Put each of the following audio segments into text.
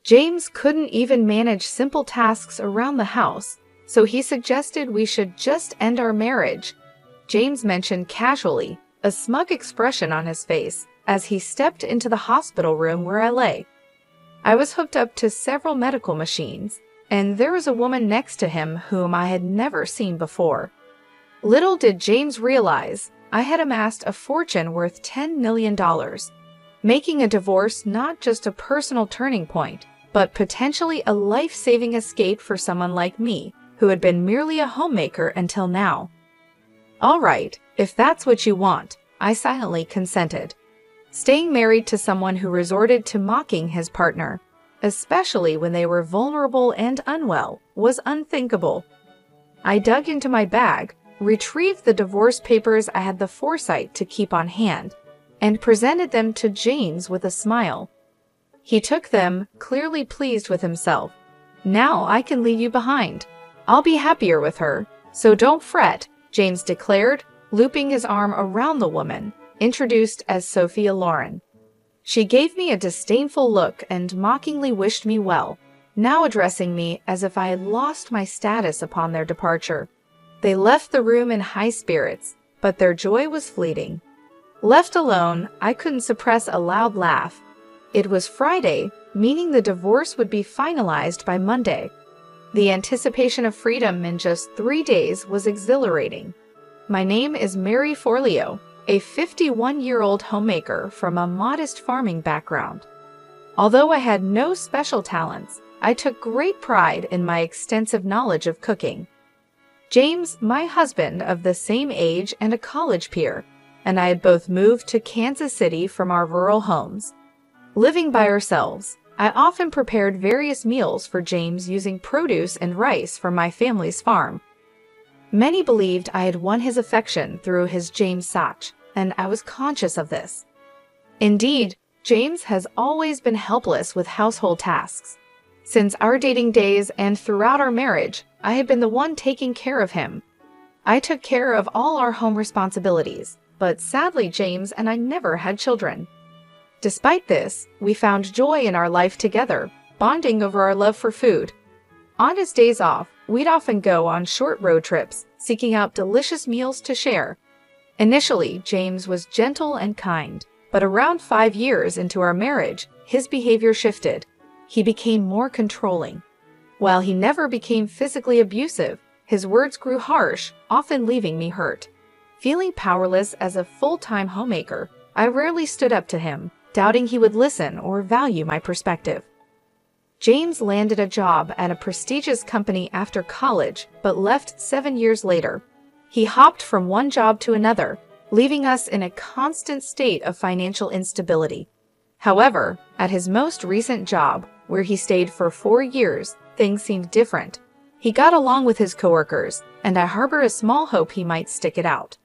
James couldn't even manage simple tasks around the house, so he suggested we should just end our marriage. James mentioned casually, a smug expression on his face, as he stepped into the hospital room where I lay. I was hooked up to several medical machines, and there was a woman next to him whom I had never seen before. Little did James realize, I had amassed a fortune worth $10 million, making a divorce not just a personal turning point, but potentially a life-saving escape for someone like me, who had been merely a homemaker until now. All right, if that's what you want, I silently consented. Staying married to someone who resorted to mocking his partner, especially when they were vulnerable and unwell, was unthinkable. I dug into my bag, retrieved the divorce papers I had the foresight to keep on hand, and presented them to James with a smile. He took them, clearly pleased with himself. "Now I can leave you behind. I'll be happier with her, so don't fret," James declared, looping his arm around the woman, introduced as Sophia Loren. She gave me a disdainful look and mockingly wished me well, now addressing me as if I had lost my status upon their departure. They left the room in high spirits, but their joy was fleeting. Left alone, I couldn't suppress a loud laugh. It was Friday, meaning the divorce would be finalized by Monday. The anticipation of freedom in just 3 days was exhilarating. My name is Mary Forleo, a 51-year-old homemaker from a modest farming background. Although I had no special talents, I took great pride in my extensive knowledge of cooking. James, my husband, of the same age and a college peer, and I had both moved to Kansas City from our rural homes. Living by ourselves, I often prepared various meals for James using produce and rice from my family's farm. Many believed I had won his affection through his James Sach, and I was conscious of this. Indeed, James has always been helpless with household tasks. Since our dating days and throughout our marriage, I had been the one taking care of him. I took care of all our home responsibilities, but sadly James and I never had children. Despite this, we found joy in our life together, bonding over our love for food. On his days off, we'd often go on short road trips, seeking out delicious meals to share. Initially, James was gentle and kind, but around 5 years into our marriage, his behavior shifted. He became more controlling. While he never became physically abusive, his words grew harsh, often leaving me hurt. Feeling powerless as a full-time homemaker, I rarely stood up to him, doubting he would listen or value my perspective. James landed a job at a prestigious company after college, but left 7 years later. He hopped from one job to another, leaving us in a constant state of financial instability. However, at his most recent job, where he stayed for 4 years, things seemed different. He got along with his coworkers, and I harbor a small hope he might stick it out.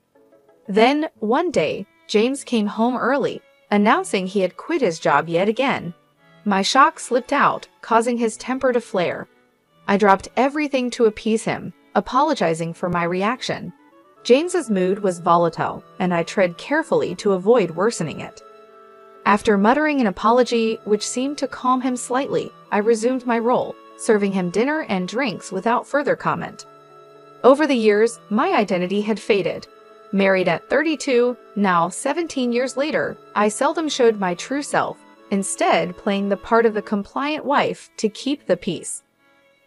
Then, one day, James came home early, announcing he had quit his job yet again. My shock slipped out, causing his temper to flare. I dropped everything to appease him, apologizing for my reaction. James's mood was volatile, and I tread carefully to avoid worsening it. After muttering an apology, which seemed to calm him slightly, I resumed my role, serving him dinner and drinks without further comment. Over the years, my identity had faded. Married at 32, now 17 years later, I seldom showed my true self, instead playing the part of the compliant wife to keep the peace.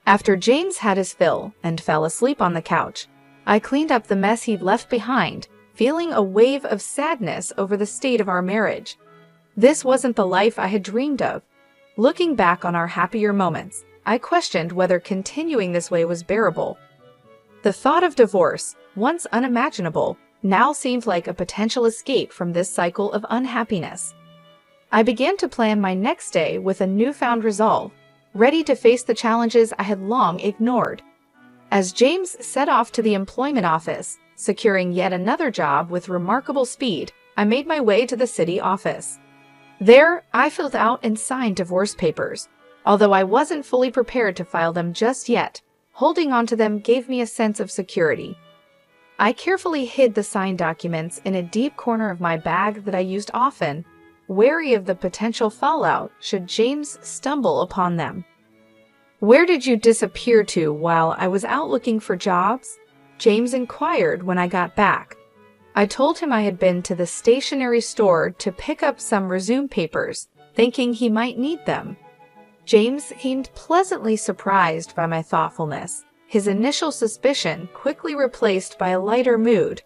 After James had his fill and fell asleep on the couch, I cleaned up the mess he'd left behind, feeling a wave of sadness over the state of our marriage. This wasn't the life I had dreamed of. Looking back on our happier moments, I questioned whether continuing this way was bearable. The thought of divorce, once unimaginable, now seemed like a potential escape from this cycle of unhappiness. I began to plan my next day with a newfound resolve, ready to face the challenges I had long ignored. As James set off to the employment office, securing yet another job with remarkable speed, I made my way to the city office. There, I filled out and signed divorce papers. Although I wasn't fully prepared to file them just yet, holding onto them gave me a sense of security. I carefully hid the signed documents in a deep corner of my bag that I used often, wary of the potential fallout should James stumble upon them. "Where did you disappear to while I was out looking for jobs?" James inquired when I got back. I told him I had been to the stationery store to pick up some resume papers, thinking he might need them. James seemed pleasantly surprised by my thoughtfulness, his initial suspicion quickly replaced by a lighter mood.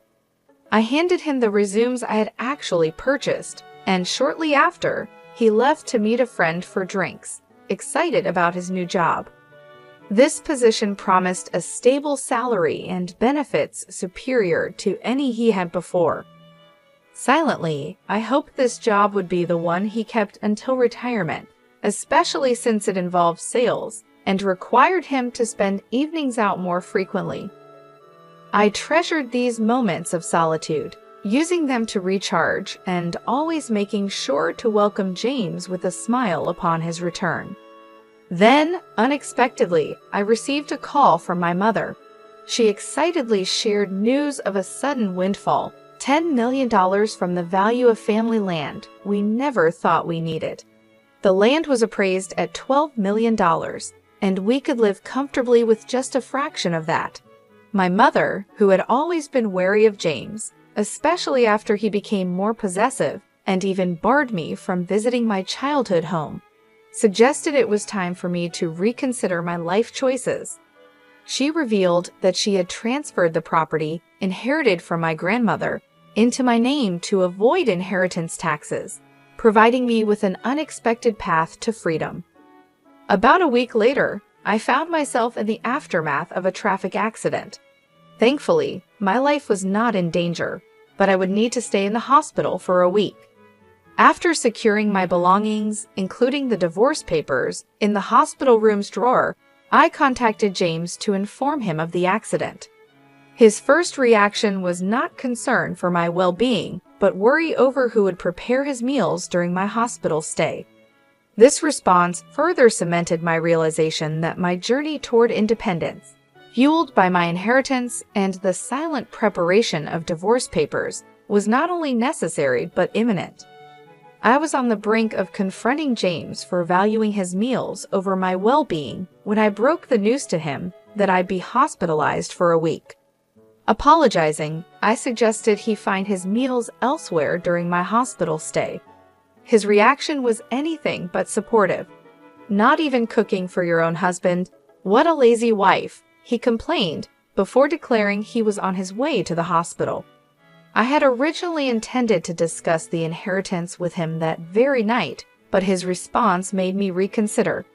I handed him the resumes I had actually purchased, and shortly after, he left to meet a friend for drinks, excited about his new job. This position promised a stable salary and benefits superior to any he had before. Silently, I hoped this job would be the one he kept until retirement, especially since it involved sales and required him to spend evenings out more frequently. I treasured these moments of solitude, using them to recharge and always making sure to welcome James with a smile upon his return. Then, unexpectedly, I received a call from my mother. She excitedly shared news of a sudden windfall, $10 million from the value of family land we never thought we needed. The land was appraised at $12 million, and we could live comfortably with just a fraction of that. My mother, who had always been wary of James, especially after he became more possessive and even barred me from visiting my childhood home, suggested it was time for me to reconsider my life choices. She revealed that she had transferred the property, inherited from my grandmother, into my name to avoid inheritance taxes, providing me with an unexpected path to freedom. About a week later, I found myself in the aftermath of a traffic accident. Thankfully, my life was not in danger, but I would need to stay in the hospital for a week. After securing my belongings, including the divorce papers, in the hospital room's drawer, I contacted James to inform him of the accident. His first reaction was not concern for my well-being, but worry over who would prepare his meals during my hospital stay. This response further cemented my realization that my journey toward independence, fueled by my inheritance and the silent preparation of divorce papers, was not only necessary but imminent. I was on the brink of confronting James for valuing his meals over my well-being when I broke the news to him that I'd be hospitalized for a week. Apologizing, I suggested he find his meals elsewhere during my hospital stay. His reaction was anything but supportive. "Not even cooking for your own husband? What a lazy wife," he complained, before declaring he was on his way to the hospital. I had originally intended to discuss the inheritance with him that very night, but his response made me reconsider.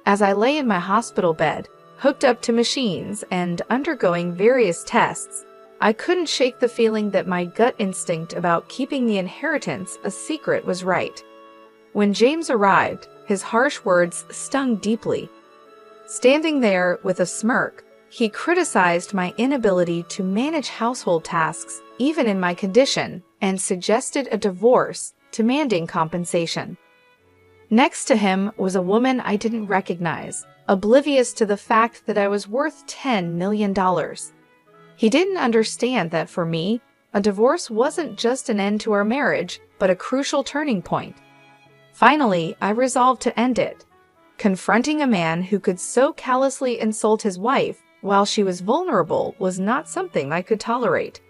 As I lay in my hospital bed, hooked up to machines and undergoing various tests, I couldn't shake the feeling that my gut instinct about keeping the inheritance a secret was right. When James arrived, his harsh words stung deeply. Standing there with a smirk, he criticized my inability to manage household tasks, even in my condition, and suggested a divorce, demanding compensation. Next to him was a woman I didn't recognize, oblivious to the fact that I was worth $10 million. He didn't understand that for me, a divorce wasn't just an end to our marriage, but a crucial turning point. Finally, I resolved to end it. Confronting a man who could so callously insult his wife while she was vulnerable was not something I could tolerate.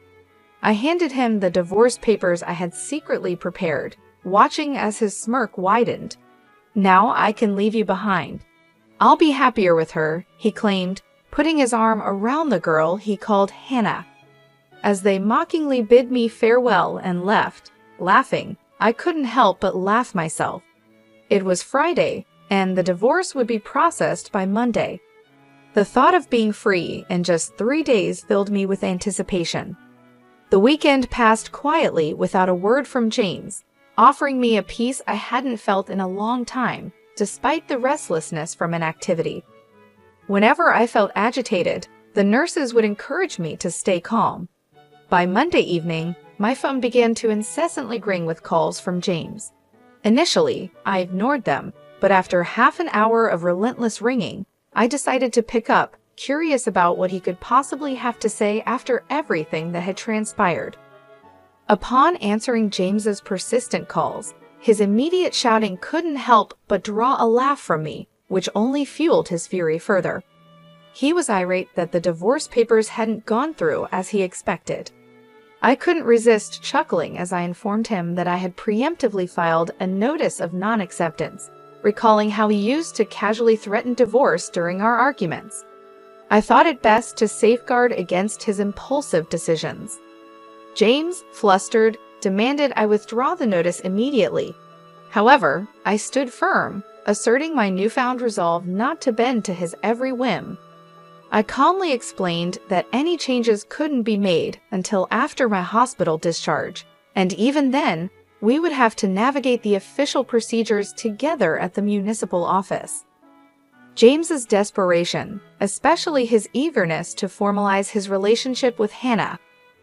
I handed him the divorce papers I had secretly prepared, watching as his smirk widened. "Now I can leave you behind. I'll be happier with her," he claimed, putting his arm around the girl he called Hannah. As they mockingly bid me farewell and left, laughing, I couldn't help but laugh myself. It was Friday, and the divorce would be processed by Monday. The thought of being free in just 3 days filled me with anticipation. The weekend passed quietly without a word from James, offering me a peace I hadn't felt in a long time, despite the restlessness from inactivity. Whenever I felt agitated, the nurses would encourage me to stay calm. By Monday evening, my phone began to incessantly ring with calls from James. Initially, I ignored them, but after half an hour of relentless ringing, I decided to pick up, curious about what he could possibly have to say after everything that had transpired. Upon answering James's persistent calls, His immediate shouting couldn't help but draw a laugh from me, which only fueled his fury further. He was irate that the divorce papers hadn't gone through as he expected. I couldn't resist chuckling as I informed him that I had preemptively filed a notice of non-acceptance, recalling how he used to casually threaten divorce during our arguments. I thought it best to safeguard against his impulsive decisions. James, flustered, demanded I withdraw the notice immediately. However, I stood firm, asserting my newfound resolve not to bend to his every whim. I calmly explained that any changes couldn't be made until after my hospital discharge, and even then, we would have to navigate the official procedures together at the municipal office. James's desperation, especially his eagerness to formalize his relationship with Hannah,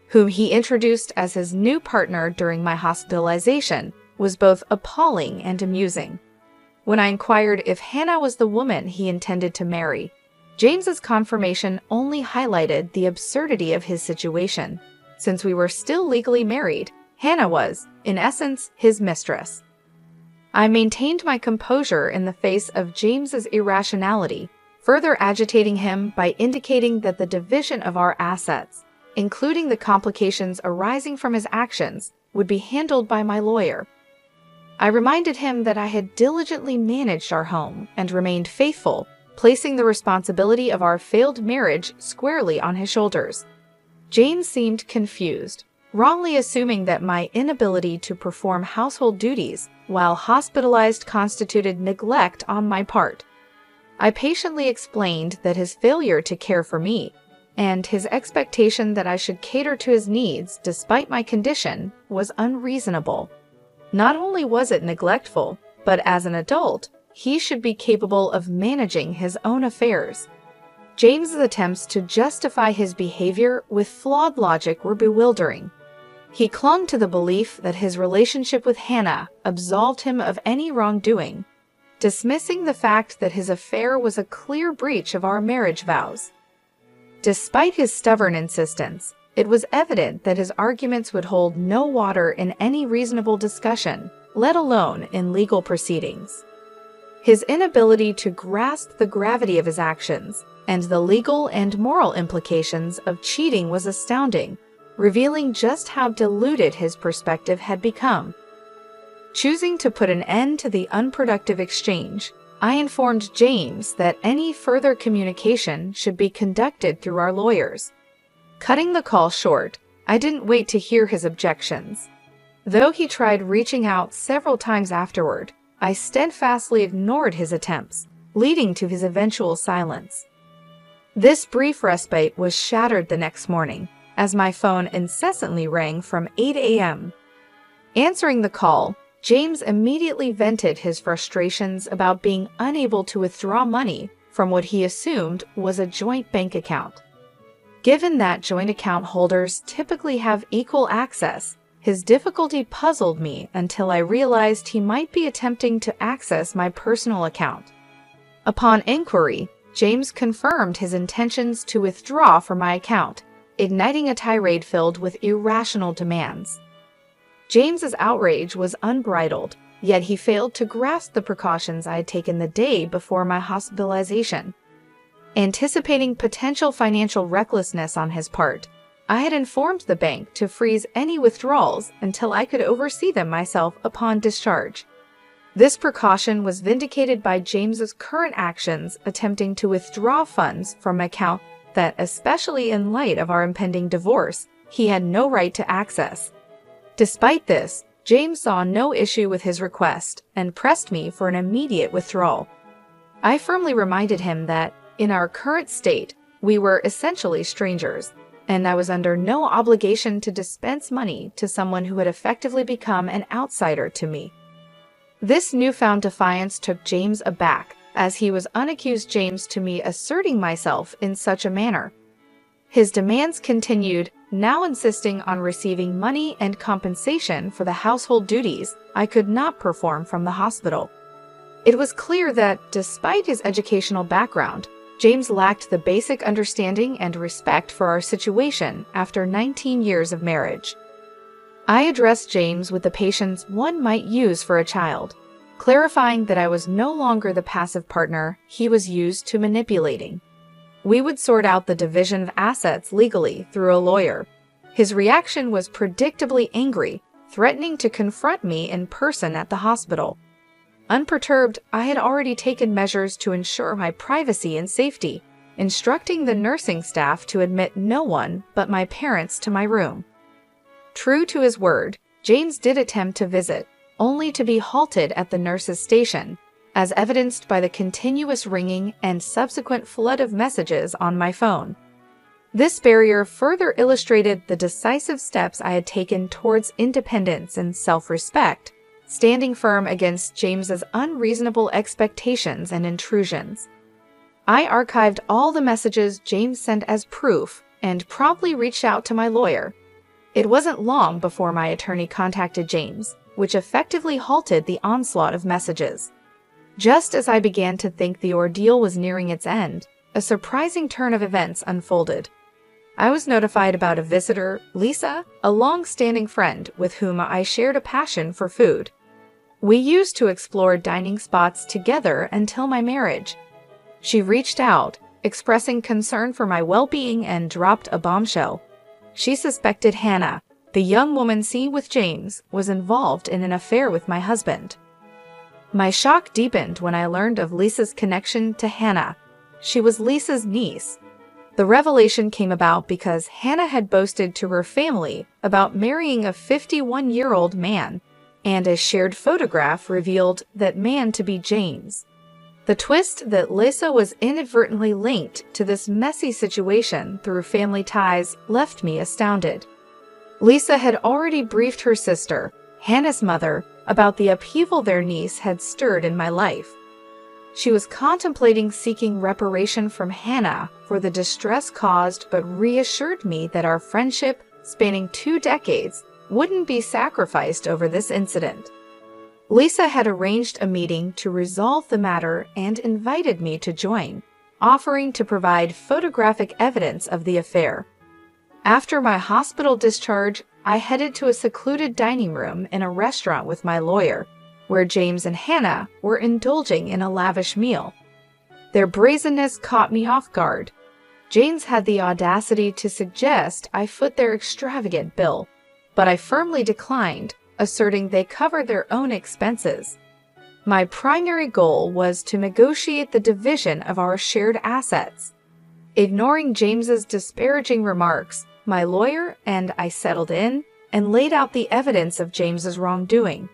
whom he introduced as his new partner during my hospitalization, was both appalling and amusing. When I inquired if Hannah was the woman he intended to marry, James's confirmation only highlighted the absurdity of his situation. Since we were still legally married, Hannah was, in essence, his mistress. I maintained my composure in the face of James's irrationality, further agitating him by indicating that the division of our assets, including the complications arising from his actions, would be handled by my lawyer. I reminded him that I had diligently managed our home and remained faithful, placing the responsibility of our failed marriage squarely on his shoulders. James seemed confused, wrongly assuming that my inability to perform household duties while hospitalized constituted neglect on my part. I patiently explained that his failure to care for me and his expectation that I should cater to his needs despite my condition was unreasonable. Not only was it neglectful, but as an adult, he should be capable of managing his own affairs. James's attempts to justify his behavior with flawed logic were bewildering. He clung to the belief that his relationship with Hannah absolved him of any wrongdoing, dismissing the fact that his affair was a clear breach of our marriage vows. Despite his stubborn insistence, it was evident that his arguments would hold no water in any reasonable discussion, let alone in legal proceedings. His inability to grasp the gravity of his actions and the legal and moral implications of cheating was astounding, revealing just how diluted his perspective had become. Choosing to put an end to the unproductive exchange, I informed James that any further communication should be conducted through our lawyers. Cutting the call short, I didn't wait to hear his objections. Though he tried reaching out several times afterward, I steadfastly ignored his attempts, leading to his eventual silence. This brief respite was shattered the next morning, as my phone incessantly rang from 8 a.m. Answering the call, James immediately vented his frustrations about being unable to withdraw money from what he assumed was a joint bank account. Given that joint account holders typically have equal access, his difficulty puzzled me until I realized he might be attempting to access my personal account. Upon inquiry, James confirmed his intentions to withdraw from my account, igniting a tirade filled with irrational demands. James's outrage was unbridled, yet he failed to grasp the precautions I had taken the day before my hospitalization. Anticipating potential financial recklessness on his part, I had informed the bank to freeze any withdrawals until I could oversee them myself upon discharge. This precaution was vindicated by James's current actions attempting to withdraw funds from an account that, especially in light of our impending divorce, he had no right to access. Despite this, James saw no issue with his request and pressed me for an immediate withdrawal. I firmly reminded him that, in our current state, we were essentially strangers, and I was under no obligation to dispense money to someone who had effectively become an outsider to me. This newfound defiance took James aback, as he was unaccused James to me asserting myself in such a manner. His demands continued, now insisting on receiving money and compensation for the household duties I could not perform from the hospital. It was clear that, despite his educational background, James lacked the basic understanding and respect for our situation after 19 years of marriage. I addressed James with the patience one might use for a child, clarifying that I was no longer the passive partner he was used to manipulating. We would sort out the division of assets legally through a lawyer. His reaction was predictably angry, threatening to confront me in person at the hospital. Unperturbed, I had already taken measures to ensure my privacy and safety, instructing the nursing staff to admit no one but my parents to my room. True to his word, James did attempt to visit, only to be halted at the nurse's station, as evidenced by the continuous ringing and subsequent flood of messages on my phone. This barrier further illustrated the decisive steps I had taken towards independence and self-respect, standing firm against James's unreasonable expectations and intrusions. I archived all the messages James sent as proof and promptly reached out to my lawyer. It wasn't long before my attorney contacted James, which effectively halted the onslaught of messages. Just as I began to think the ordeal was nearing its end, a surprising turn of events unfolded. I was notified about a visitor, Lisa, a long-standing friend with whom I shared a passion for food. We used to explore dining spots together until my marriage. She reached out, expressing concern for my well-being, and dropped a bombshell. She suspected Hannah, the young woman seen with James, was involved in an affair with my husband. My shock deepened when I learned of Lisa's connection to Hannah. She was Lisa's niece. The revelation came about because Hannah had boasted to her family about marrying a 51-year-old man, and a shared photograph revealed that man to be James. The twist that Lisa was inadvertently linked to this messy situation through family ties left me astounded. Lisa had already briefed her sister, Hannah's mother, about the upheaval their niece had stirred in my life. She was contemplating seeking reparation from Hannah for the distress caused, but reassured me that our friendship, spanning 2 decades, wouldn't be sacrificed over this incident. Lisa had arranged a meeting to resolve the matter and invited me to join, offering to provide photographic evidence of the affair. After my hospital discharge, I headed to a secluded dining room in a restaurant with my lawyer, where James and Hannah were indulging in a lavish meal. Their brazenness caught me off guard. James had the audacity to suggest I foot their extravagant bill, but I firmly declined, asserting they covered their own expenses. My primary goal was to negotiate the division of our shared assets. Ignoring James's disparaging remarks, my lawyer and I settled in and laid out the evidence of James's wrongdoing.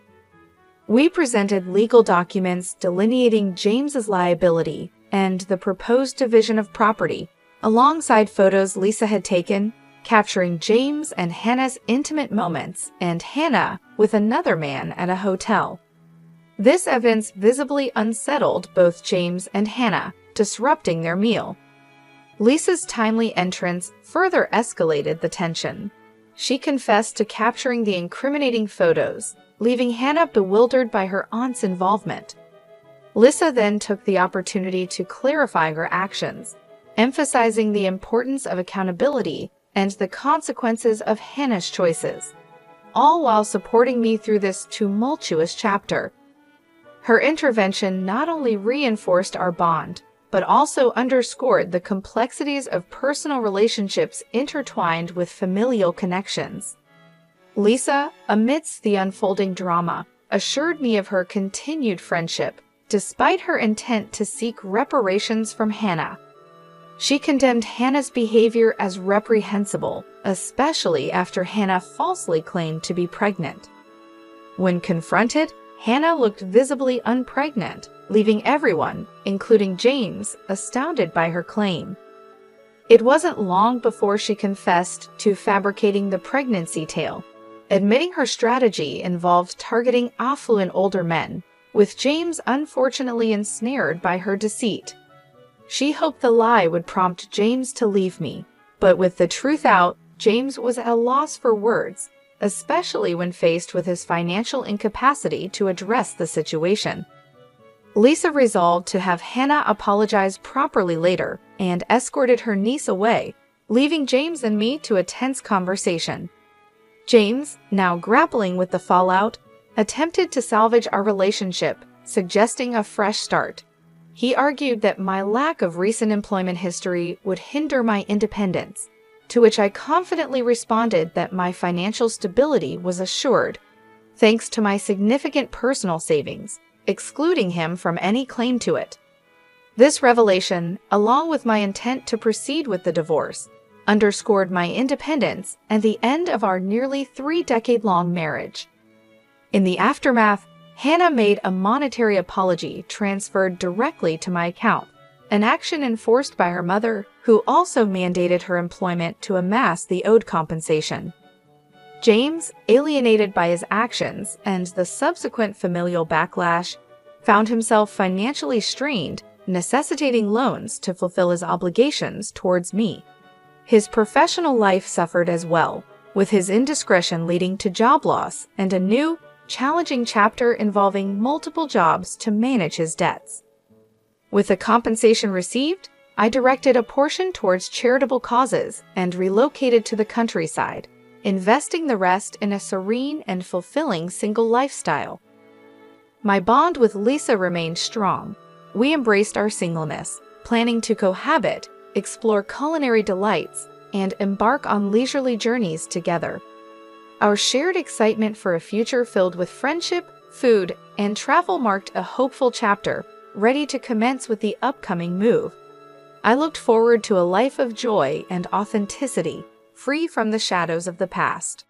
We presented legal documents delineating James's liability and the proposed division of property, alongside photos Lisa had taken, capturing James and Hannah's intimate moments and Hannah with another man at a hotel. This evidence visibly unsettled both James and Hannah, disrupting their meal. Lisa's timely entrance further escalated the tension. She confessed to capturing the incriminating photos, leaving Hannah bewildered by her aunt's involvement. Lisa then took the opportunity to clarify her actions, emphasizing the importance of accountability and the consequences of Hannah's choices, all while supporting me through this tumultuous chapter. Her intervention not only reinforced our bond, but also underscored the complexities of personal relationships intertwined with familial connections. Lisa, amidst the unfolding drama, assured me of her continued friendship, despite her intent to seek reparations from Hannah. She condemned Hannah's behavior as reprehensible, especially after Hannah falsely claimed to be pregnant. When confronted, Hannah looked visibly unpregnant, leaving everyone, including James, astounded by her claim. It wasn't long before she confessed to fabricating the pregnancy tale, admitting her strategy involved targeting affluent older men, with James unfortunately ensnared by her deceit. She hoped the lie would prompt James to leave me, but with the truth out, James was at a loss for words, especially when faced with his financial incapacity to address the situation. Lisa resolved to have Hannah apologize properly later and escorted her niece away, leaving James and me to a tense conversation. James, now grappling with the fallout, attempted to salvage our relationship, suggesting a fresh start. He argued that my lack of recent employment history would hinder my independence, to which I confidently responded that my financial stability was assured, thanks to my significant personal savings, excluding him from any claim to it. This revelation, along with my intent to proceed with the divorce, underscored my independence and the end of our nearly 3-decade-long marriage. In the aftermath, Hannah made a monetary apology transferred directly to my account, an action enforced by her mother, who also mandated her employment to amass the owed compensation. James, alienated by his actions and the subsequent familial backlash, found himself financially strained, necessitating loans to fulfill his obligations towards me. His professional life suffered as well, with his indiscretion leading to job loss and a new, challenging chapter involving multiple jobs to manage his debts. With the compensation received, I directed a portion towards charitable causes and relocated to the countryside, investing the rest in a serene and fulfilling single lifestyle. My bond with Lisa remained strong. We embraced our singleness, planning to cohabit, explore culinary delights, and embark on leisurely journeys together. Our shared excitement for a future filled with friendship, food, and travel marked a hopeful chapter, ready to commence with the upcoming move. I looked forward to a life of joy and authenticity, free from the shadows of the past.